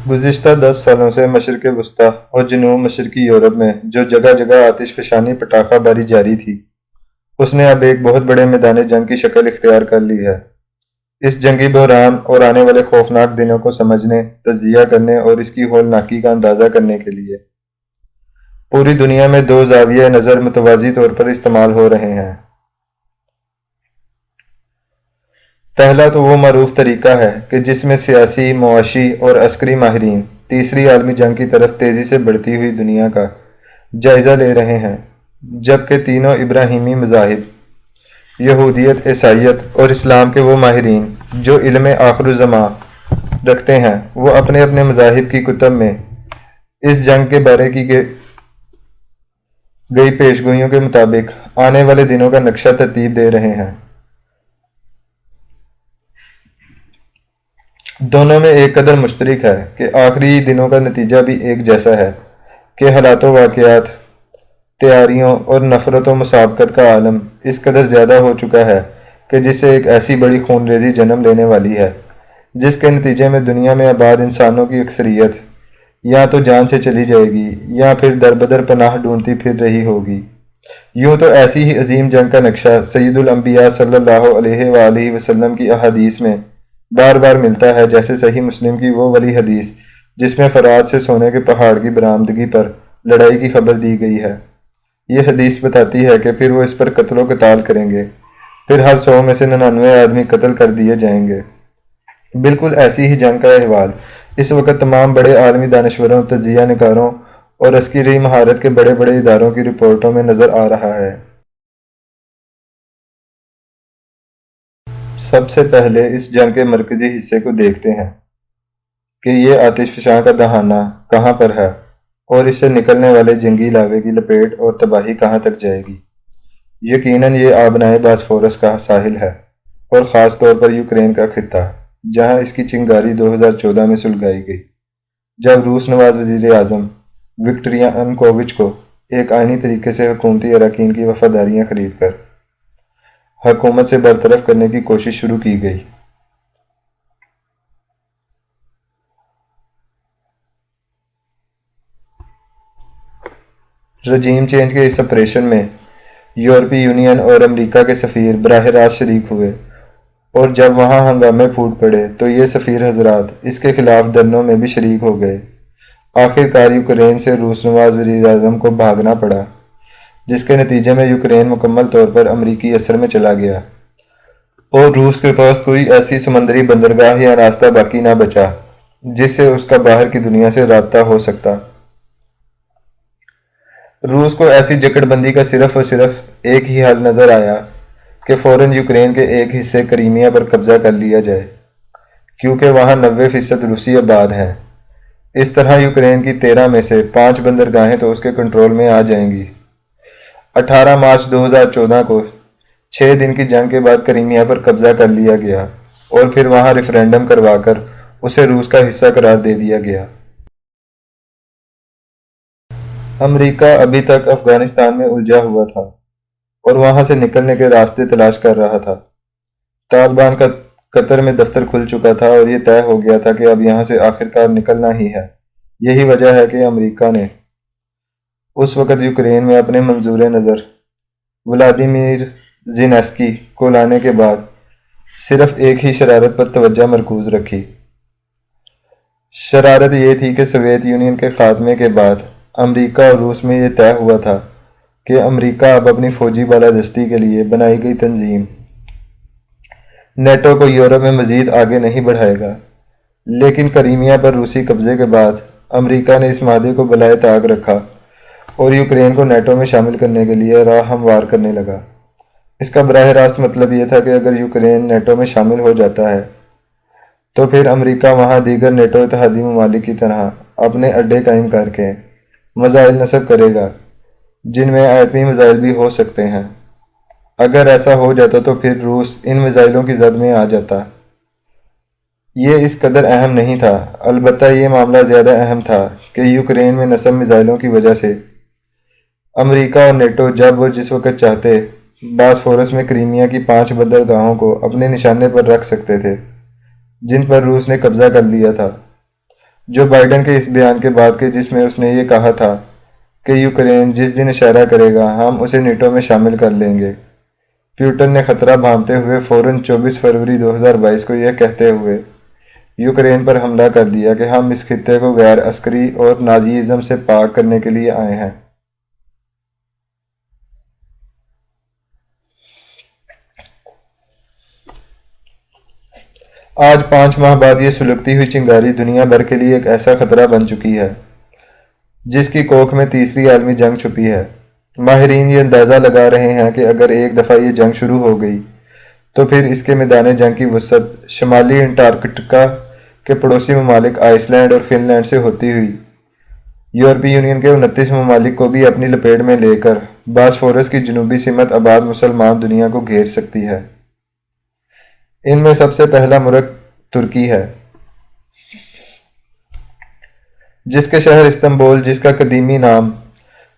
گزشتہ 10 سالوں سے مشرق وسطی اور جنوب مشرقی یورپ میں جو جگہ جگہ آتش فشانی پٹاخہ باری جاری تھی، اس نے اب ایک بہت بڑے میدان جنگ کی شکل اختیار کر لی ہے۔ اس جنگی بحران اور آنے والے خوفناک دنوں کو سمجھنے، تجزیہ کرنے اور اس کی ہولناکی کا اندازہ کرنے کے لیے پوری دنیا میں دو زاویہ نظر متوازی طور پر استعمال ہو رہے ہیں۔ پہلا تو وہ معروف طریقہ ہے کہ جس میں سیاسی، معاشی اور عسکری ماہرین تیسری عالمی جنگ کی طرف تیزی سے بڑھتی ہوئی دنیا کا جائزہ لے رہے ہیں، جبکہ تینوں ابراہیمی مذاہب یہودیت، عیسائیت اور اسلام کے وہ ماہرین جو علم آخر الزمان رکھتے ہیں، وہ اپنے اپنے مذاہب کی کتب میں اس جنگ کے بارے کی گئی پیشگوئیوں کے مطابق آنے والے دنوں کا نقشہ ترتیب دے رہے ہیں۔ دونوں میں ایک قدر مشترک ہے کہ آخری دنوں کا نتیجہ بھی ایک جیسا ہے کہ حالات و واقعات، تیاریوں اور نفرت و مسابقت کا عالم اس قدر زیادہ ہو چکا ہے کہ جس سے ایک ایسی بڑی خون ریزی جنم لینے والی ہے جس کے نتیجے میں دنیا میں آباد انسانوں کی اکثریت یا تو جان سے چلی جائے گی یا پھر در بدر پناہ ڈھونڈتی پھر رہی ہوگی۔ یوں تو ایسی ہی عظیم جنگ کا نقشہ سید الانبیاء صلی اللہ علیہ وآلہ وسلم کی احادیث میں بار بار ملتا ہے، جیسے صحیح مسلم کی وہ والی حدیث جس میں فرات سے سونے کے پہاڑ کی برآمدگی پر لڑائی کی خبر دی گئی ہے۔ یہ حدیث بتاتی ہے کہ پھر وہ اس پر قتل و قتال کریں گے، پھر ہر 100 میں سے 99 آدمی قتل کر دیے جائیں گے۔ بالکل ایسی ہی جنگ کا احوال اس وقت تمام بڑے عالمی دانشوروں، تجزیہ نگاروں اور عسکری مہارت کے بڑے بڑے اداروں کی رپورٹوں میں نظر آ رہا ہے۔ سب سے پہلے اس جنگ کے مرکزی حصے کو دیکھتے ہیں کہ یہ آتش فشاں کا دہانہ کہاں پر ہے اور اس سے نکلنے والے جنگی لاوے کی لپیٹ اور تباہی کہاں تک جائے گی۔ یقیناً یہ آبنائے باسفورس کا ساحل ہے، اور خاص طور پر یوکرین کا خطہ، جہاں اس کی چنگاری 2014 میں سلگائی گئی، جب روس نواز وزیر اعظم وکٹر ینوکووچ کو ایک آئینی طریقے سے حکومتی اراکین کی وفاداریاں خرید کر حکومت سے برطرف کرنے کی کوشش شروع کی گئی۔ رجیم چینج کے اس آپریشن میں یورپی یونین اور امریکہ کے سفیر براہ راست شریک ہوئے، اور جب وہاں ہنگامے پھوٹ پڑے تو یہ سفیر حضرات اس کے خلاف دھرنوں میں بھی شریک ہو گئے۔ آخر کار یوکرین سے روس نواز وزیر اعظم کو بھاگنا پڑا، جس کے نتیجے میں یوکرین مکمل طور پر امریکی اثر میں چلا گیا، اور روس کے پاس کوئی ایسی سمندری بندرگاہ یا راستہ باقی نہ بچا جس سے اس کا باہر کی دنیا سے رابطہ ہو سکتا۔ روس کو ایسی جکڑ بندی کا صرف اور صرف ایک ہی حل نظر آیا کہ فوراً یوکرین کے ایک حصے کریمیا پر قبضہ کر لیا جائے، کیونکہ وہاں 90% روسی آباد ہیں۔ اس طرح یوکرین کی 13 میں سے 5 بندرگاہیں تو اس کے کنٹرول میں آ جائیں گی۔ 18 مارچ 2014 کو 6 دن کی جنگ کے بعد کریمیا پر قبضہ کر لیا گیا، اور پھر وہاں ریفرینڈم کروا کر اسے روس کا حصہ قرار دے دیا گیا۔ امریکہ ابھی تک افغانستان میں الجھا ہوا تھا اور وہاں سے نکلنے کے راستے تلاش کر رہا تھا۔ طالبان کا قطر میں دفتر کھل چکا تھا اور یہ طے ہو گیا تھا کہ اب یہاں سے آخر کار نکلنا ہی ہے۔ یہی وجہ ہے کہ امریکہ نے اس وقت یوکرین میں اپنے منظور نظر ولادیمیر زیلنسکی کو لانے کے بعد صرف ایک ہی شرارت پر توجہ مرکوز رکھی۔ شرارت یہ تھی کہ سوویت یونین کے خاتمے کے بعد امریکہ اور روس میں یہ طے ہوا تھا کہ امریکہ اب اپنی فوجی بالادستی کے لیے بنائی گئی تنظیم نیٹو کو یورپ میں مزید آگے نہیں بڑھائے گا، لیکن کریمیا پر روسی قبضے کے بعد امریکہ نے اس معاہدے کو بالائے طاق رکھا اور یوکرین کو نیٹو میں شامل کرنے کے لیے راہ ہموار کرنے لگا۔ اس کا براہ راست مطلب یہ تھا کہ اگر یوکرین نیٹو میں شامل ہو جاتا ہے تو پھر امریکہ وہاں دیگر نیٹو اتحادی ممالک کی طرح اپنے اڈے قائم کر کے میزائل نصب کرے گا، جن میں ایٹمی میزائل بھی ہو سکتے ہیں۔ اگر ایسا ہو جاتا تو پھر روس ان میزائلوں کی زد میں آ جاتا۔ یہ اس قدر اہم نہیں تھا، البتہ یہ معاملہ زیادہ اہم تھا کہ یوکرین میں نصب میزائلوں کی وجہ سے امریکہ اور نیٹو جب وہ جس وقت چاہتے باسفورس میں کریمیا کی 5 بندرگاہوں کو اپنے نشانے پر رکھ سکتے تھے جن پر روس نے قبضہ کر لیا تھا۔ جو بائیڈن کے اس بیان کے بعد کے جس میں اس نے یہ کہا تھا کہ یوکرین جس دن اشارہ کرے گا ہم اسے نیٹو میں شامل کر لیں گے۔ پیوٹن نے خطرہ بھانپتے ہوئے فوراً 24 فروری 2022 کو یہ کہتے ہوئے یوکرین پر حملہ کر دیا کہ ہم اس خطے کو غیر عسکری اور نازیزم سے پاک کرنے کے لیے آئے ہیں۔ آج 5 ماہ بعد یہ سلگتی ہوئی چنگاری دنیا بھر کے لیے ایک ایسا خطرہ بن چکی ہے جس کی کوکھ میں تیسری عالمی جنگ چھپی ہے۔ ماہرین یہ اندازہ لگا رہے ہیں کہ اگر ایک دفعہ یہ جنگ شروع ہو گئی تو پھر اس کے میدان جنگ کی وسعت شمالی انٹارکٹیکا کے پڑوسی ممالک آئس لینڈ اور فن لینڈ سے ہوتی ہوئی یورپی یونین کے 29 ممالک کو بھی اپنی لپیٹ میں لے کر باسفورس کی جنوبی سمت آباد مسلمان دنیا کو گھیر سکتی ہے۔ ان میں سب سے پہلا ملک ترکی ہے، جس کے شہر استنبول، جس کا قدیمی نام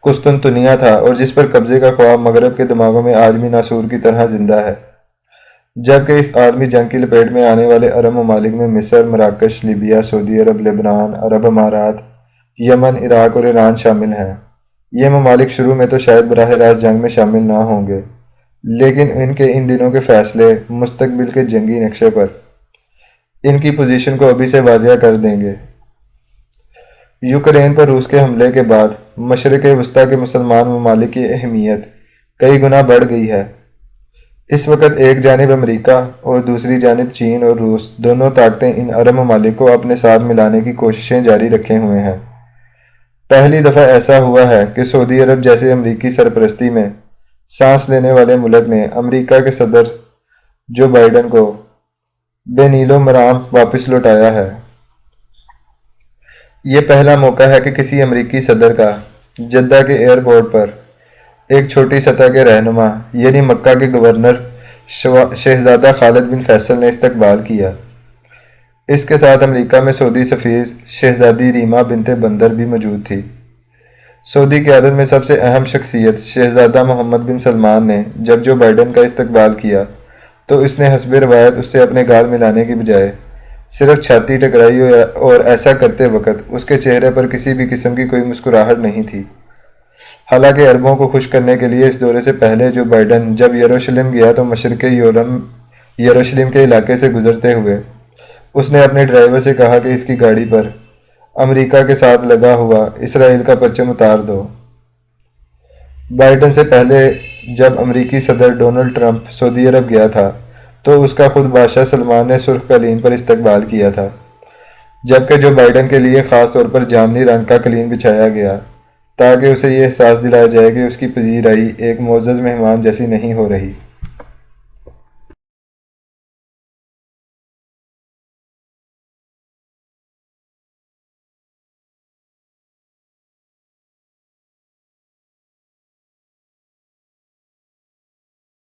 قسطنطنیہ تھا اور جس پر قبضے کا خواب مغرب کے دماغوں میں آج بھی ناسور کی طرح زندہ ہے، جبکہ اس عالمی جنگ کی لپیٹ میں آنے والے عرب ممالک میں مصر، مراکش، لیبیا، سعودی عرب، لبنان، عرب امارات، یمن، عراق اور ایران شامل ہیں۔ یہ ممالک شروع میں تو شاید براہ راست جنگ میں شامل نہ ہوں گے، لیکن ان کے ان دنوں کے فیصلے مستقبل کے جنگی نقشے پر ان کی پوزیشن کو ابھی سے واضح کر دیں گے۔ یوکرین پر روس کے حملے کے بعد مشرق وسطیٰ کے مسلمان ممالک کی اہمیت کئی گنا بڑھ گئی ہے۔ اس وقت ایک جانب امریکہ اور دوسری جانب چین اور روس دونوں طاقتیں ان عرب ممالک کو اپنے ساتھ ملانے کی کوششیں جاری رکھے ہوئے ہیں۔ پہلی دفعہ ایسا ہوا ہے کہ سعودی عرب جیسے امریکی سرپرستی میں سانس لینے والے ملک نے امریکہ کے صدر جو بائیڈن کو بے نیل و مرام واپس لوٹایا ہے۔ یہ پہلا موقع ہے کہ کسی امریکی صدر کا جدہ کے ایئرپورٹ پر ایک چھوٹی سطح کے رہنما یعنی مکہ کے گورنر شہزادہ خالد بن فیصل نے استقبال کیا۔ اس کے ساتھ امریکہ میں سعودی سفیر شہزادی ریما بنت بندر بھی موجود تھی۔ سعودی قیادت میں سب سے اہم شخصیت شہزادہ محمد بن سلمان نے جب جو بائیڈن کا استقبال کیا تو اس نے حسب روایت اس سے اپنے گال ملانے کی بجائے صرف چھاتی ٹکرائی اور ایسا کرتے وقت اس کے چہرے پر کسی بھی قسم کی کوئی مسکراہٹ نہیں تھی۔ حالانکہ عربوں کو خوش کرنے کے لیے اس دورے سے پہلے جو بائیڈن جب یروشلم گیا تو مشرق یروشلم کے علاقے سے گزرتے ہوئے اس نے اپنے ڈرائیور سے کہا کہ اس کی گاڑی پر امریکہ کے ساتھ لگا ہوا اسرائیل کا پرچم اتار دو۔ بائیڈن سے پہلے جب امریکی صدر ڈونلڈ ٹرمپ سعودی عرب گیا تھا تو اس کا خود بادشاہ سلمان نے سرخ قالین پر استقبال کیا تھا، جبکہ جو بائیڈن کے لیے خاص طور پر جامنی رنگ کا قالین بچھایا گیا تاکہ اسے یہ احساس دلایا جائے کہ اس کی پذیرائی ایک معزز مہمان جیسی نہیں ہو رہی۔